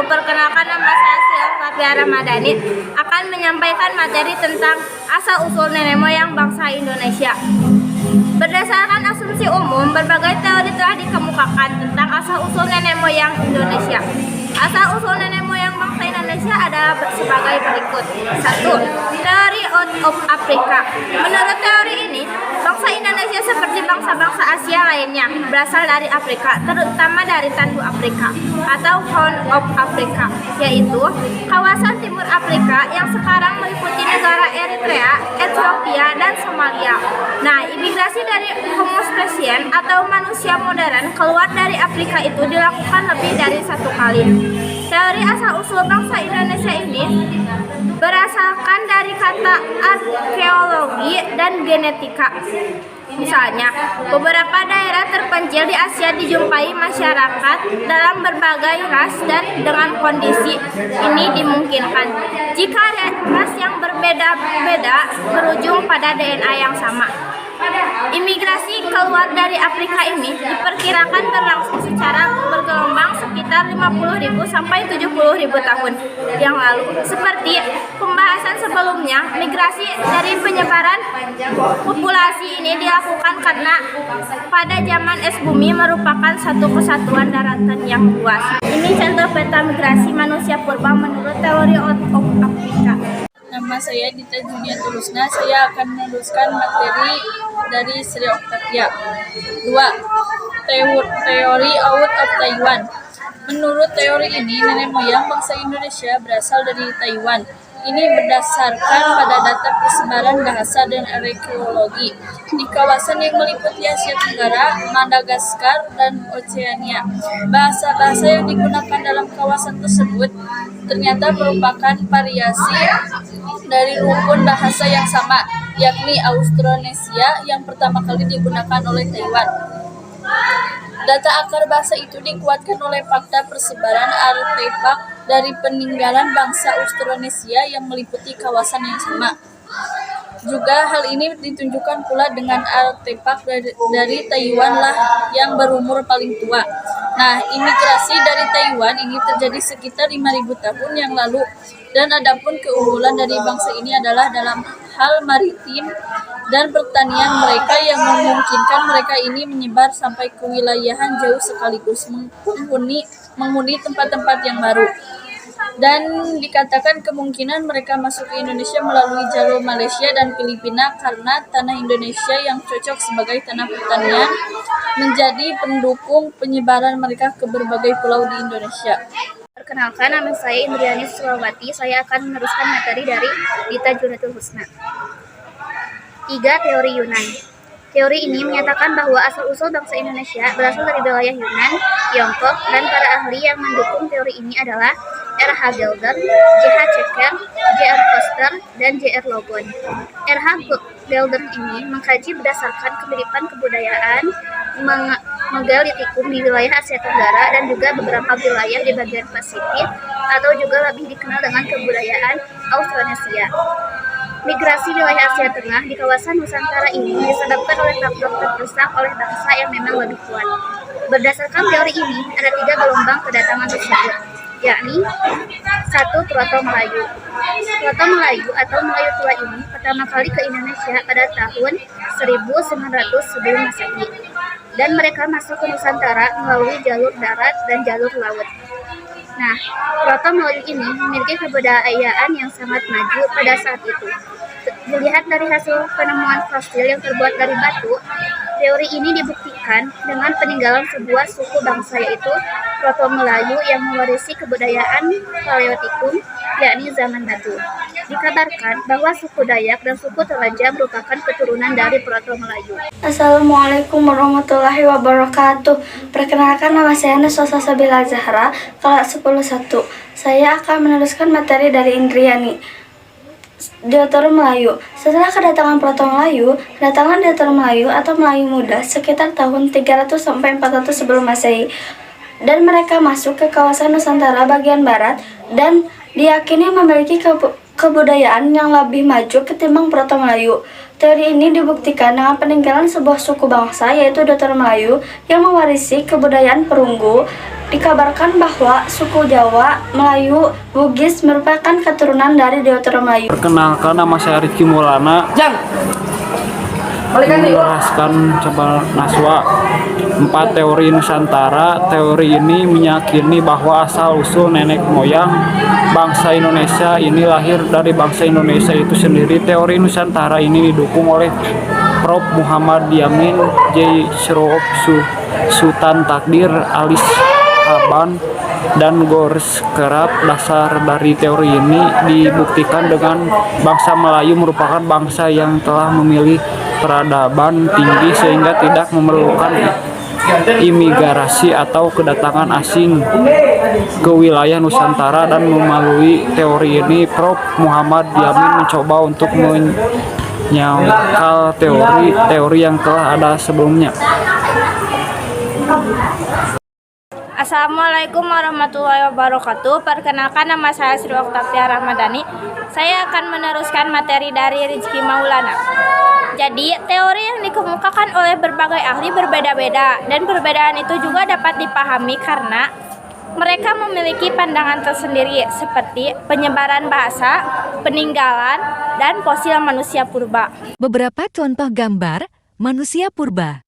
perkenalkan nama saya Silvia Ramadhani akan menyampaikan materi tentang asal-usul nenek moyang bangsa Indonesia. Berdasarkan asumsi umum, berbagai teori telah dikemukakan tentang asal-usul nenek moyang Indonesia. Asal-usul nenek moyang bangsa Indonesia adalah sebagai berikut. 1. Teori out of Africa. Menurut teori ini, bangsa Indonesia seperti bangsa-bangsa Asia lainnya berasal dari Afrika, terutama dari Tandu Afrika atau Horn of Africa, yaitu kawasan timur Afrika yang sekarang meliputi negara Eritrea, Ethiopia, dan Somalia. Nah, imigrasi dari Homo sapiens atau manusia modern keluar dari Afrika itu dilakukan lebih dari satu kali. Teori asal-usul bangsa Indonesia ini berasalkan dari kata arkeologi dan genetika. Misalnya, beberapa daerah terpencil di Asia dijumpai masyarakat dalam berbagai ras dan dengan kondisi ini dimungkinkan jika ras yang berbeda-beda berujung pada DNA yang sama. Imigrasi keluar dari Afrika ini diperkirakan berlangsung secara bergelombang sekitar 50.000 sampai 70.000 tahun yang lalu. Seperti pembahasan sebelumnya, migrasi dari penyebaran populasi ini dilakukan karena pada zaman es bumi merupakan satu kesatuan daratan yang luas. Ini contoh peta migrasi manusia purba menurut teori out of Africa. Nama saya Dita Junia Tulusna. Saya akan meneruskan materi dari Sri Octavia. 2. Teori out of Taiwan. Menurut teori ini, nenek moyang bangsa Indonesia berasal dari Taiwan. Ini berdasarkan pada data persebaran bahasa dan arkeologi di kawasan yang meliputi Asia Tenggara, Madagaskar, dan Oceania. Bahasa-bahasa yang digunakan dalam kawasan tersebut ternyata merupakan variasi dari rukun bahasa yang sama, yakni Austronesia yang pertama kali digunakan oleh Taiwan. Data akar bahasa itu dikuatkan oleh fakta persebaran artefak dari peninggalan bangsa Austronesia yang meliputi kawasan yang sama. Juga hal ini ditunjukkan pula dengan artefak dari Taiwan lah yang berumur paling tua. Nah, imigrasi dari Taiwan ini terjadi sekitar 5.000 tahun yang lalu. Dan adapun keunggulan dari bangsa ini adalah dalam hal maritim dan pertanian mereka yang memungkinkan mereka ini menyebar sampai ke wilayahan jauh sekaligus menghuni tempat-tempat yang baru. Dan dikatakan kemungkinan mereka masuk ke Indonesia melalui jalur Malaysia dan Filipina karena tanah Indonesia yang cocok sebagai tanah pertanian menjadi pendukung penyebaran mereka ke berbagai pulau di Indonesia. Perkenalkan, nama saya Indriani Sulawati. Saya akan meneruskan materi dari Dita Junatul Husna. 3. Teori Yunan. Teori ini menyatakan bahwa asal-usul bangsa Indonesia berasal dari wilayah Yunan, Tiongkok, dan para ahli yang mendukung teori ini adalah R.H. Gelder, J.H. Ceker, J.R. Foster, dan J.R. Logon. R.H. Gelder ini mengkaji berdasarkan kemiripan kebudayaan megalitikum di wilayah Asia Tenggara dan juga beberapa wilayah di bagian Pasifik atau juga lebih dikenal dengan kebudayaan Austronesia. Migrasi wilayah Asia Tengah di kawasan Nusantara ini disebabkan oleh faktor terdesak oleh bangsa yang memang lebih kuat. Berdasarkan teori ini, ada 3 gelombang kedatangan tersebut, yakni 1. Proto Melayu. Proto Melayu atau Melayu tua ini pertama kali ke Indonesia pada tahun 1900 sebelum Masehi, dan mereka masuk ke Nusantara melalui jalur darat dan jalur laut. Nah, Proto Melayu ini memiliki kebudayaan yang sangat maju pada saat itu. Dilihat dari hasil penemuan fosil yang terbuat dari batu, teori ini dibuktikan dengan peninggalan sebuah suku bangsa yaitu Proto Melayu yang mewarisi kebudayaan Paleotikum, yakni zaman batu. Dikabarkan bahwa suku Dayak dan suku Toraja merupakan keturunan dari Proto Melayu. Assalamualaikum warahmatullahi wabarakatuh. Perkenalkan, nama saya Nusrosa Sabila Zahra, kelas 10-1. Saya akan meneruskan materi dari Indriani. Deutero Melayu. Setelah kedatangan Proto Melayu, kedatangan Deutero Melayu atau Melayu Muda sekitar tahun 300 sampai 400 sebelum Masehi, dan mereka masuk ke kawasan Nusantara bagian barat dan diyakini memiliki kebudayaan yang lebih maju ketimbang Proto Melayu. Teori ini dibuktikan dengan peninggalan sebuah suku bangsa yaitu Doter Melayu yang mewarisi kebudayaan perunggu. Dikabarkan bahwa suku Jawa, Melayu, Bugis merupakan keturunan dari Doter Melayu. Perkenalkan, nama saya Rizky Maulana. Menjelaskan coba Naswa 4 teori Nusantara. Teori ini meyakini bahwa asal-usul nenek moyang bangsa Indonesia ini lahir dari bangsa Indonesia itu sendiri. Teori Nusantara ini didukung oleh Prof. Muhammad Yamin, J. Sroop, Sultan Takdir, Alis Aban, dan Gores Kerap. Dasar dari teori ini dibuktikan dengan bangsa Melayu merupakan bangsa yang telah memilih peradaban tinggi sehingga tidak memerlukan imigrasi atau kedatangan asing ke wilayah Nusantara. Dan melalui teori ini Prof. Muhammad Yamin mencoba untuk menyangkal teori-teori yang telah ada sebelumnya. Assalamualaikum warahmatullahi wabarakatuh. Perkenalkan, nama saya Sri Oktavia Ramadhani. Saya akan meneruskan materi dari Rizky Maulana. Jadi, teori yang dikemukakan oleh berbagai ahli berbeda-beda, dan perbedaan itu juga dapat dipahami karena mereka memiliki pandangan tersendiri seperti penyebaran bahasa, peninggalan, dan fosil manusia purba. Beberapa contoh gambar manusia purba.